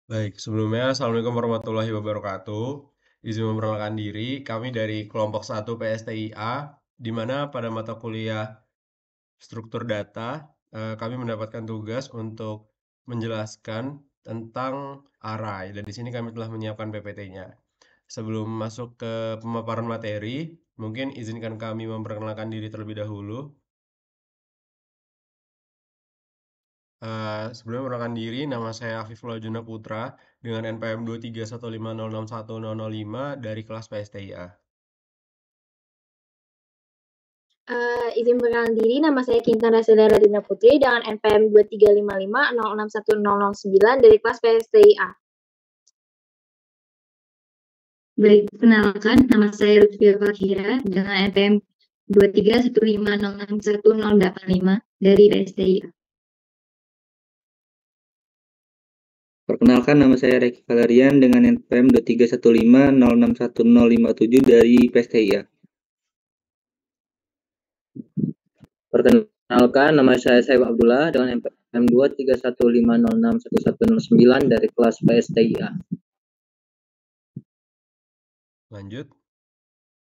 Baik, sebelumnya Assalamualaikum warahmatullahi wabarakatuh. Izin memperkenalkan diri, kami dari kelompok 1 PSTIA, di mana pada mata kuliah struktur data, kami mendapatkan tugas untuk menjelaskan tentang array, dan di sini kami telah menyiapkan PPT-nya. Sebelum masuk ke pemaparan materi, mungkin izinkan kami memperkenalkan diri terlebih dahulu. Sebelumnya memperkenalkan diri, nama saya Afifullah Juna Putra dengan NPM 23150610005 dari kelas PSTIA. Izin perkenalan diri, nama saya Kintan Rasida Radina Putri dengan NPM 2355061009 dari kelas PSTIA. Baik, perkenalkan, nama saya Lutfia Fakhira dengan NPM 2315061085 dari PSTIA. Perkenalkan, nama saya Reki Valerian dengan NPM 2315061057 dari PSTIA. Perkenalkan, nama saya Saib Abdullah dengan NPM 2315061109 dari kelas PSTIA. Lanjut,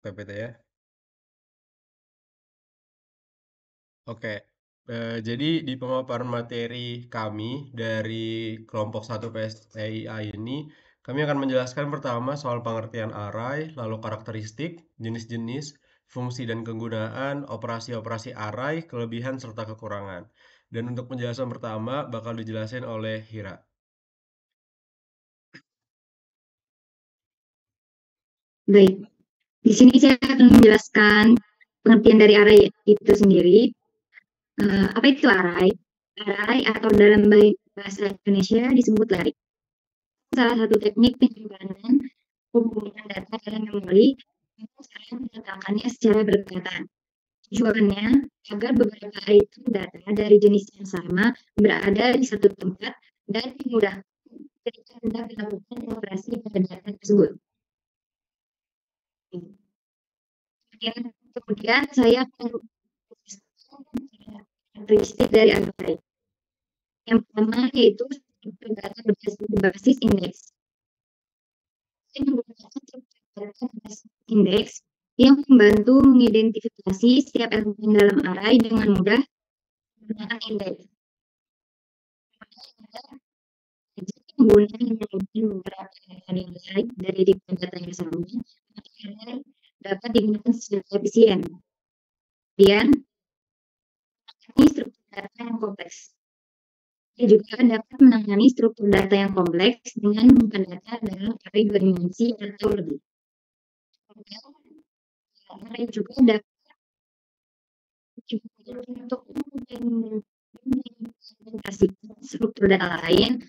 PPT ya. Oke, jadi di pemaparan materi kami dari kelompok 1 PSTIA ini, kami akan menjelaskan pertama soal pengertian array, lalu karakteristik, jenis-jenis, fungsi dan kegunaan, operasi-operasi array, kelebihan serta kekurangan. Dan untuk penjelasan pertama bakal dijelasin oleh Hira. Baik, di sini saya akan menjelaskan pengertian dari array itu sendiri. Apa itu array? Array atau dalam bahasa Indonesia disebut larik. Salah satu teknik penyimpanan pengumpulan data dalam memori dengan cara meletakkannya secara berdekatan. Tujuannya agar beberapa item data dari jenis yang sama berada di satu tempat dan dimudahkan ketika hendak dilakukan operasi pada data tersebut. Kemudian saya akan karakteristik dari array. Yang pertama yaitu struktur data berbasis indeks. Saya menggunakan struktur data berbasis indeks yang membantu mengidentifikasi setiap elemen dalam array dengan mudah menggunakan indeks. Pengguna yang mengumpulkan beberapa nilai dari tipe data yang sama, array dapat digunakan secara efisien. Kemudian, ini struktur data yang kompleks. Dia juga dapat menangani struktur data yang kompleks dengan menyimpan data dalam array berdimensi atau lebih. Kemudian, array juga dapat untuk mengimplementasikan struktur data lain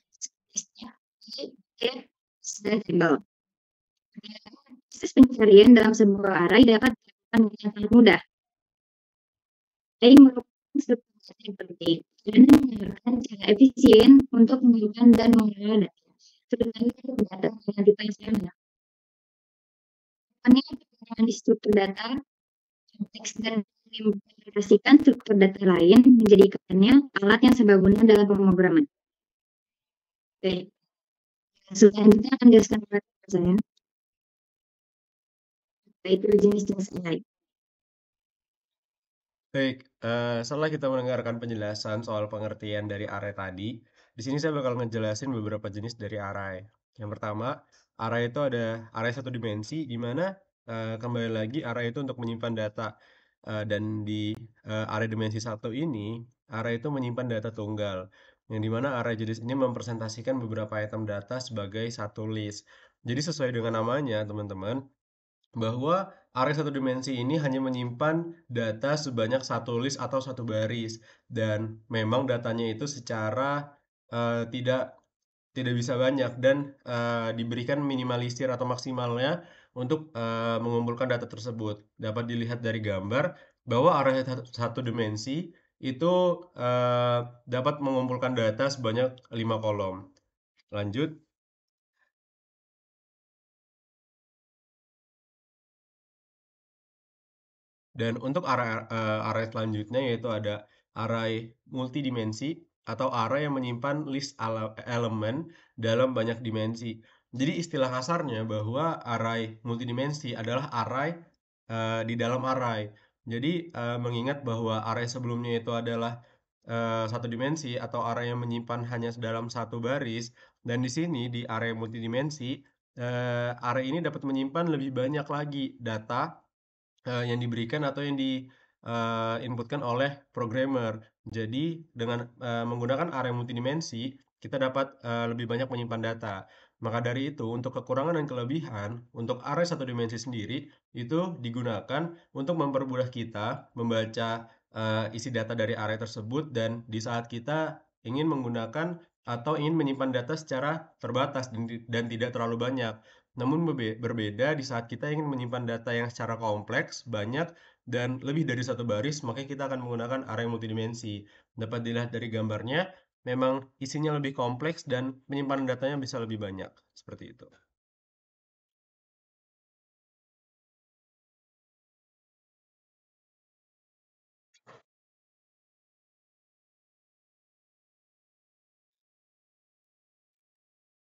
seperti dan table. Proses pencarian dalam sebuah array dapat dilakukan dengan sangat mudah. Array merupakan struktur data yang penting dan menawarkan cara efisien untuk menyimpan dan mengelola data, terutama data dengan tipe yang sama. Penggunaan di struktur data, konteks dan mengimplementasikan struktur data lain menjadikannya alat yang serbaguna dalam pemrograman. Oke. Selanjutnya akan dijelaskan oleh saya, yaitu jenis-jenis array. Baik, setelah kita mendengarkan penjelasan soal pengertian dari array tadi, di sini saya bakal ngejelasin beberapa jenis dari array. Yang pertama, array itu ada array satu dimensi, di mana kembali lagi array itu untuk menyimpan data. Dan di array dimensi satu ini, array itu menyimpan data tunggal, yang dimana array jenis ini mempresentasikan beberapa item data sebagai satu list. Jadi sesuai dengan namanya, teman-teman, bahwa array satu dimensi ini hanya menyimpan data sebanyak satu list atau satu baris, dan memang datanya itu secara tidak tidak bisa banyak dan diberikan minimalisir atau maksimalnya untuk mengumpulkan data tersebut. Dapat dilihat dari gambar bahwa array satu dimensi itu dapat mengumpulkan data sebanyak 5 kolom. Lanjut. Dan untuk array selanjutnya yaitu ada array multidimensi. atau array yang menyimpan list elemen dalam banyak dimensi. Jadi istilah kasarnya bahwa array multidimensi adalah array di dalam array. Jadi mengingat bahwa array sebelumnya itu adalah satu dimensi atau array yang menyimpan hanya dalam satu baris, dan di sini di array multidimensi array ini dapat menyimpan lebih banyak lagi data yang diberikan atau yang inputkan oleh programmer. Jadi dengan menggunakan array multidimensi, kita dapat lebih banyak menyimpan data. Maka dari itu, untuk kekurangan dan kelebihan, untuk array satu dimensi sendiri, itu digunakan untuk mempermudah kita membaca isi data dari array tersebut, dan di saat kita ingin menggunakan atau ingin menyimpan data secara terbatas dan tidak terlalu banyak. Namun berbeda di saat kita ingin menyimpan data yang secara kompleks, banyak, dan lebih dari satu baris, maka kita akan menggunakan array multidimensi. Dapat dilihat dari gambarnya, memang isinya lebih kompleks dan penyimpanan datanya bisa lebih banyak. Seperti itu.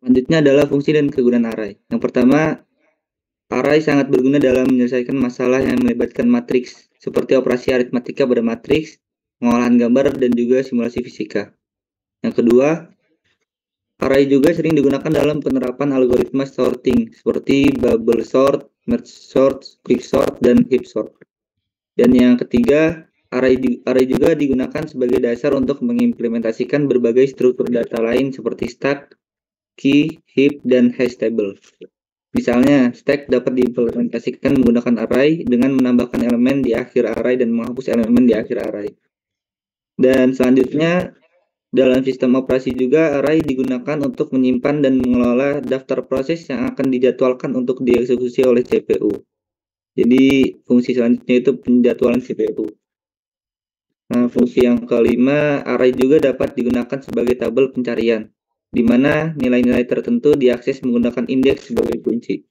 Selanjutnya adalah fungsi dan kegunaan array. Yang pertama, array sangat berguna dalam menyelesaikan masalah yang melibatkan matriks, seperti operasi aritmatika pada matriks, pengolahan gambar, dan juga simulasi fisika. Yang kedua, array juga sering digunakan dalam penerapan algoritma sorting, seperti bubble sort, merge sort, quicksort, dan heap sort. Dan yang ketiga, array juga digunakan sebagai dasar untuk mengimplementasikan berbagai struktur data lain seperti stack, key, heap, dan hash table. Misalnya, stack dapat diimplementasikan menggunakan array dengan menambahkan elemen di akhir array dan menghapus elemen di akhir array. Dan selanjutnya, dalam sistem operasi juga array digunakan untuk menyimpan dan mengelola daftar proses yang akan dijadwalkan untuk dieksekusi oleh CPU. Jadi, fungsi selanjutnya itu penjadwalan CPU. Nah, fungsi yang kelima, array juga dapat digunakan sebagai tabel pencarian, di mana nilai-nilai tertentu diakses menggunakan indeks sebagai kunci.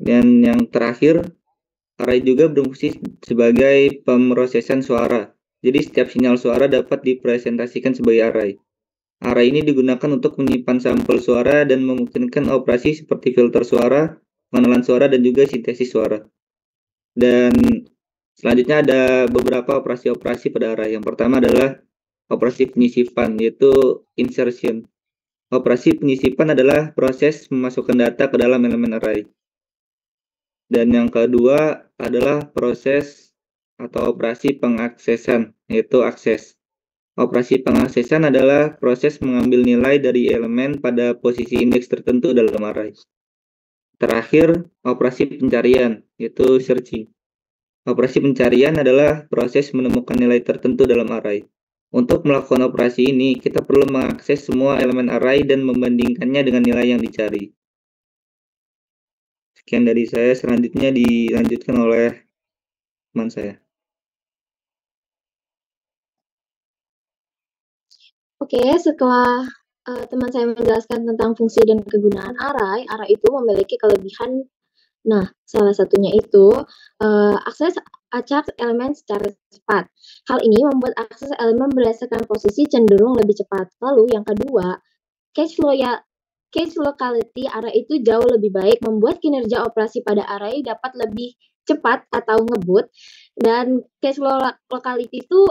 Dan yang terakhir, array juga berfungsi sebagai pemrosesan suara. Jadi setiap sinyal suara dapat dipresentasikan sebagai array. Array ini digunakan untuk menyimpan sampel suara dan memungkinkan operasi seperti filter suara, pengenalan suara, dan juga sintesis suara. Dan selanjutnya ada beberapa operasi-operasi pada array. Yang pertama adalah operasi penyisipan, yaitu insertion. Operasi penyisipan adalah proses memasukkan data ke dalam elemen array. Dan yang kedua adalah proses atau operasi pengaksesan, yaitu akses. Operasi pengaksesan adalah proses mengambil nilai dari elemen pada posisi indeks tertentu dalam array. Terakhir, operasi pencarian, yaitu searching. Operasi pencarian adalah proses menemukan nilai tertentu dalam array. Untuk melakukan operasi ini, kita perlu mengakses semua elemen array dan membandingkannya dengan nilai yang dicari. Sekian dari saya, selanjutnya dilanjutkan oleh teman saya. Oke, setelah teman saya menjelaskan tentang fungsi dan kegunaan array itu memiliki kelebihan. Nah, salah satunya itu akses acak elemen secara cepat. Hal ini membuat akses elemen berdasarkan posisi cenderung lebih cepat. Lalu yang kedua, cache locality array itu jauh lebih baik, membuat kinerja operasi pada array dapat lebih cepat atau ngebut. Dan cache locality itu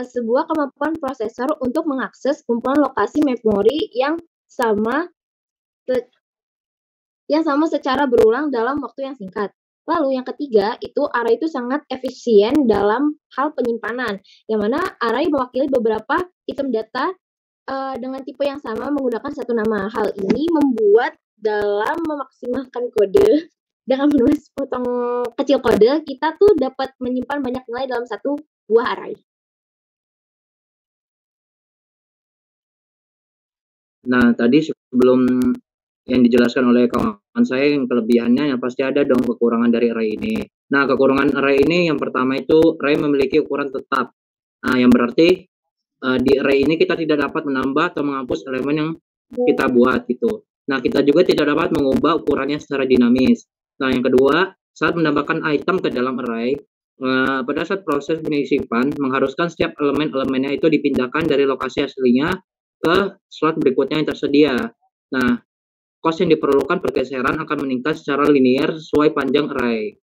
sebuah kemampuan prosesor untuk mengakses kumpulan lokasi memori yang sama secara berulang dalam waktu yang singkat. Lalu yang ketiga, itu array itu sangat efisien dalam hal penyimpanan, yang mana array mewakili beberapa item data dengan tipe yang sama menggunakan satu nama. Hal ini membuat dalam memaksimalkan kode, dengan menulis potong kecil kode, kita tuh dapat menyimpan banyak nilai dalam satu buah array. Nah, tadi sebelum yang dijelaskan oleh kawan saya, yang kelebihannya yang pasti ada dong kekurangan dari array ini. Nah, kekurangan array ini yang pertama itu array memiliki ukuran tetap. Nah, yang berarti di array ini kita tidak dapat menambah atau menghapus elemen yang kita buat gitu. Nah, kita juga tidak dapat mengubah ukurannya secara dinamis. Nah, yang kedua, saat menambahkan item ke dalam array, Pada saat proses penisipan mengharuskan setiap elemen-elemennya itu dipindahkan dari lokasi aslinya ke slot berikutnya yang tersedia. Nah, cost yang diperlukan pergeseran akan meningkat secara linear sesuai panjang array.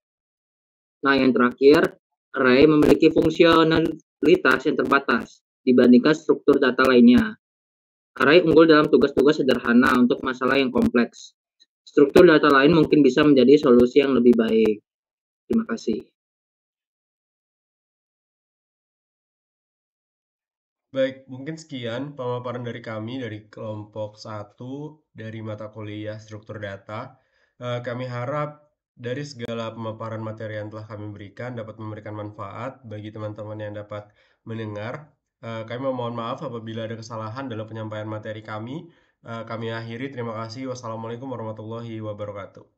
Nah, yang terakhir, array memiliki fungsionalitas yang terbatas dibandingkan struktur data lainnya. Array unggul dalam tugas-tugas sederhana untuk masalah yang kompleks. Struktur data lain mungkin bisa menjadi solusi yang lebih baik. Terima kasih. Baik, mungkin sekian pemaparan dari kami dari kelompok 1 dari mata kuliah struktur data. Kami harap dari segala pemaparan materi yang telah kami berikan dapat memberikan manfaat bagi teman-teman yang dapat mendengar. Kami memohon maaf apabila ada kesalahan dalam penyampaian materi kami. Kami akhiri, terima kasih. Wassalamualaikum warahmatullahi wabarakatuh.